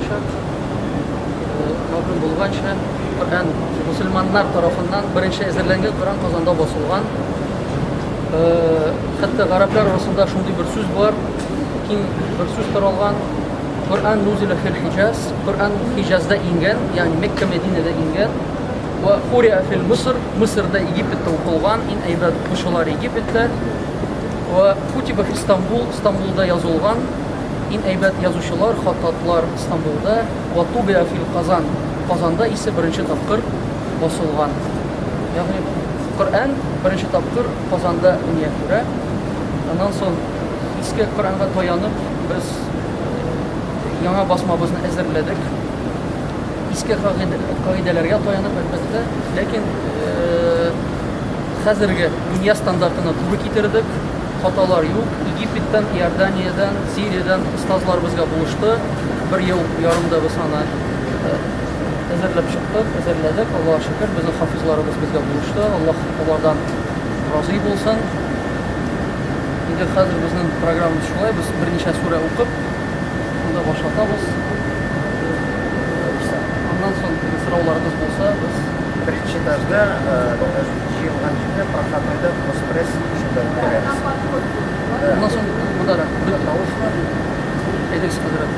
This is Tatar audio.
olacak. Ma'lum bo'lgancha Qur'on musulmonlar tomonidan birinchi ezirlangan Qur'on Qozonda bosilgan. Hatto arablar orasida shunday bir so'z bor, kim bir so'z taralgan Qur'on nuzila fil Hijaz, Qur'on Hijazda ingan, ya'ni Makka Madinada ingan. Va quri'a fil Misrda Egiptda o'qilgan, in aybat qo'shiqlar Egiptda. Va kutiba fi Istanbulda yozilgan, in aybat yozuvchilar, xatotlar Istanbulda. Va tubi'a fil Qozonda ise birinchi topqir bosilgan. Ya'ni Qur'on birinchi topqir Qozonda unga ko'ra. Ondan so'ng eski Qur'onga tayanib biz yangi bosmamizni hazırladik. Eski qoidalarga tayanib albatta, lekin hozirgi dunyo standartini to'g'ri keltirdik. Xatolar yo'q. Egiptdan, Iordaniyadan, Siriyadan ustozlar bizga bo'lishdi. 1 yil yarımda biz ana hazırlab hazırladık. Allah'a şükür bizim hafızlarımız bizga bo'lishdi. Allah onlardan rozi bo'lsin. Endi hozir bizning programmamiz shulay, biz bir necha sura o'qib, unda boshlatamiz. Ondan so'ng so'rovlarimiz bo'lsa, biz birinchi etajda yig'ilgan joyda proxodnoyda Express shunda ko'ramiz. Ondan so'ng bunda tovush bor. Edeks hazrat.